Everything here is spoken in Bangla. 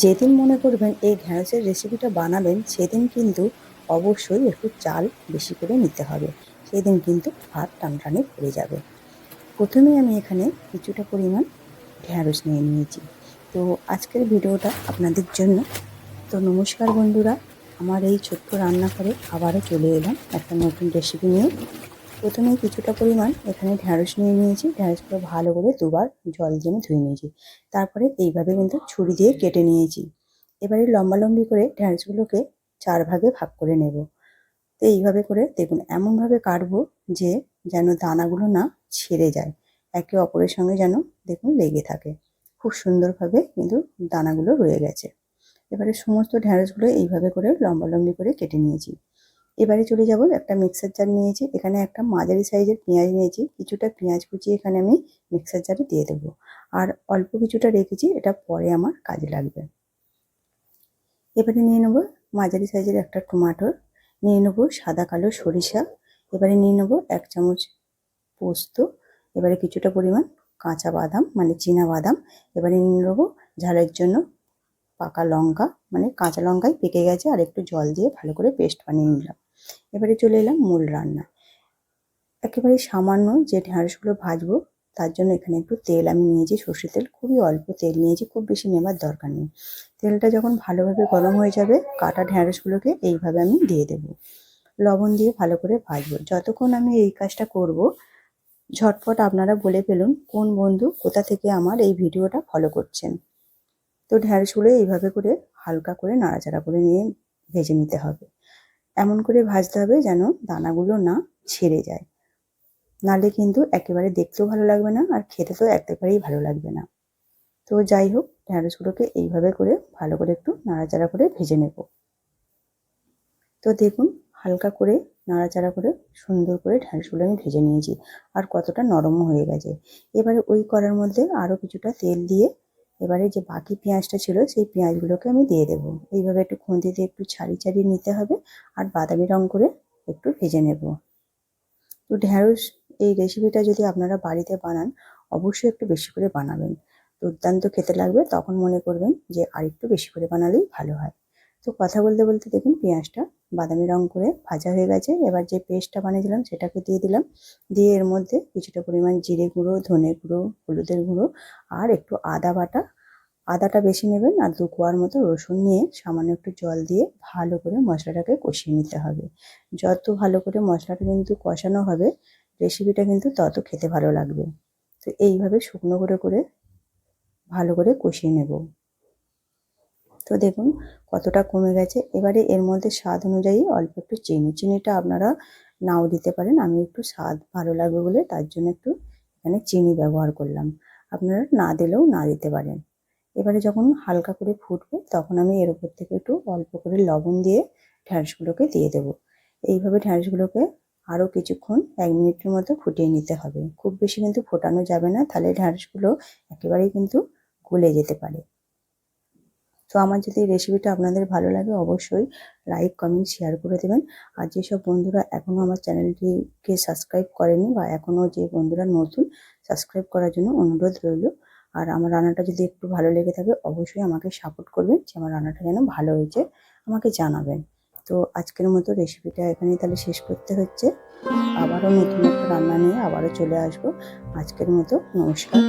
যেদিন মনে করবেন এই ঢ্যাঁড়সের রেসিপিটা বানাবেন সেদিন কিন্তু অবশ্যই একটু চাল বেশি করে নিতে হবে। সেদিন কিন্তু ভাত টানটানে পড়ে যাবে। প্রথমেই আমি এখানে কিছুটা পরিমাণ ঢ্যাঁড়স নিয়ে নিয়েছি। তো আজকের ভিডিওটা আপনাদের জন্য। তো নমস্কার বন্ধুরা, আমার এই ছোট্ট রান্নাঘরে আবারও চলে এলাম একটা নতুন রেসিপি নিয়ে। প্রথমেই কিছুটা পরিমাণ এখানে ঢ্যাঁড়স নিয়ে নিয়েছি। ঢ্যাঁড়সগুলো ভালো করে দুবার জল দিয়ে ধুয়ে নিয়েছি। তারপরে এইভাবে কিন্তু ছুরি দিয়ে কেটে নিয়েছি। এবারে লম্বালম্বি করে ঢ্যাঁড়সগুলোকে 4 ভাগে ভাগ করে নেব। তো এইভাবে করে দেখুন এমনভাবে কাটবো যে যেন দানাগুলো না ছেড়ে যায়, একে অপরের সঙ্গে যেন দেখুন লেগে থাকে। খুব সুন্দরভাবে কিন্তু দানাগুলো রয়ে গেছে। এবারে সমস্ত ঢ্যাঁড়সগুলো এইভাবে করে লম্বালম্বি করে কেটে নিয়েছি। এবারে চলে যাব, একটা মিক্সার জার নিয়েছি। এখানে একটা মাঝারি সাইজের পেঁয়াজ নিয়েছি। কিছুটা পেঁয়াজ কুচি এখানে আমি মিক্সার জারে দিয়ে দেবো। আর অল্প কিছুটা রেখেছি, এটা পরে আমার কাজে লাগবে। এবারে নিয়ে নেবো মাঝারি সাইজের একটা টমেটো, নিয়ে নেবো সাদা কালো সরিষা, এবারে নিয়ে নেবো 1 চামচ পোস্ত, এবারে কিছুটা পরিমাণ কাঁচা বাদাম মানে চীনা বাদাম, এবারে নিয়ে নেবো ঝালের জন্য পাকা লঙ্কা, মানে কাঁচা লঙ্কাই পেকে গেছে আর একটু জল দিয়ে ভালো করে পেস্ট বানিয়ে নিলাম। এবারে চলে এলাম মূল রান্না। একেবারে সামান্য যে ঢ্যাঁড়সগুলো ভাজবো তার জন্য এখানে একটু তেল আমি নিয়েছি, সর্ষের তেল, খুবই অল্প তেল নিয়েছি, খুব বেশি নেবার দরকার নেই। তেলটা যখন ভালোভাবে গরম হয়ে যাবে কাটা ঢ্যাঁড়সগুলোকে এইভাবে আমি দিয়ে দেবো। লবণ দিয়ে ভালো করে ভাজবো। যতক্ষণ আমি এই কাজটা করব, ঝটপট আপনারা বলে ফেলুন কোন বন্ধু কোথা থেকে আমার এই ভিডিওটা ফলো করছেন। তো ঢ্যাঁড়সগুলো এইভাবে করে হালকা করে নাড়াচাড়া করে নিয়ে ভেজে নিতে হবে। এমন করে ভাজতে হবে যেন দানাগুলো না ছেড়ে যায়, নাহলে কিন্তু একেবারে দেখতেও ভালো লাগবে না আর খেতে তো একেবারেই ভালো লাগবে না। তো যাই হোক, ঢ্যাঁড়সগুলোকে এইভাবে করে ভালো করে একটু নাড়াচাড়া করে ভেজে নেব। তো দেখুন হালকা করে নাড়াচাড়া করে সুন্দর করে ঢ্যাঁড়সগুলো আমি ভেজে নিয়েছি আর কতটা নরমও হয়ে গেছে। এবারে ওই কড়ার মধ্যে আরও কিছুটা তেল দিয়ে এবারে যে বাকি পেঁয়াজটা ছিল সেই পেঁয়াজগুলোকে আমি দিয়ে দেবো। এইভাবে একটু খুন্তি দিয়ে একটু ছাড়িয়ে ছাড়িয়ে নিতে হবে আর বাদামি রঙ করে একটু ভেজে নেব। তো ঢ্যাঁড়স এই রেসিপিটা যদি আপনারা বাড়িতে বানান অবশ্যই একটু বেশি করে বানাবেন, দুর্দান্ত খেতে লাগবে। তখন মনে করবেন যে আরেকটু বেশি করে বানালেই ভালো হয়। তো কথা বলতে বলতে দেখুন পেঁয়াজটা বাদামি রঙ করে ভাজা হয়ে গেছে। এবার যে পেস্টটা বানিয়েছিলাম সেটাকে দিয়ে দিলাম, দিয়ে এর মধ্যে কিছুটা পরিমাণ জিরে গুঁড়ো, ধনে গুঁড়ো, হলুদের গুঁড়ো আর একটু আদা বাটা, আদাটা বেশি নেবেন, আর 2 কোয়ার মতো রসুন নিয়ে সামান্য একটু জল দিয়ে ভালো করে মশলাটাকে কষিয়ে নিতে হবে। যত ভালো করে মশলাটা কিন্তু কষানো হবে রেসিপিটা কিন্তু তত খেতে ভালো লাগবে। তো এইভাবে শুকনো করে করে ভালো করে কষিয়ে নেব। তো দেখুন কতটা কমে গেছে। এবারে এর মধ্যে স্বাদ অনুযায়ী অল্প একটু চিনিটা আপনারা নাও দিতে পারেন। আমি একটু স্বাদ ভালো লাগবে বলে তার জন্য একটু এখানে চিনি ব্যবহার করলাম, আপনারা না দিলেও না দিতে পারেন। এবারে যখন হালকা করে ফুটবে তখন আমি এর উপর থেকে একটু অল্প করে লবণ দিয়ে ঢ্যাঁড়সগুলোকে দিয়ে দেবো। এইভাবে ঢ্যাঁড়সগুলোকে আরও কিছুক্ষণ 1 মিনিটের মতো ফুটিয়ে নিতে হবে। খুব বেশি কিন্তু ফোটানো যাবে না, তাহলে ঢ্যাঁড়সগুলো একেবারেই কিন্তু গলে যেতে পারে। তো আমার যদি এই রেসিপিটা আপনাদের ভালো লাগে অবশ্যই লাইক, কমেন্ট, শেয়ার করে দেবেন। আর যেসব বন্ধুরা এখনও আমার চ্যানেলটিকে সাবস্ক্রাইব করেনি বা এখনও যে বন্ধুরা নতুন, সাবস্ক্রাইব করার জন্য অনুরোধ রইল। আর আমার রান্নাটা যদি একটু ভালো লেগে থাকে অবশ্যই আমাকে সাপোর্ট করবেন, যে আমার রান্নাটা যেন ভালো হয়েছে আমাকে জানাবেন। তো আজকের মতো রেসিপিটা এখানেই তাহলে শেষ করতে হচ্ছে। আবারও নতুন একটা রান্না নিয়ে আবারও চলে আসবো। আজকের মতো নমস্কার।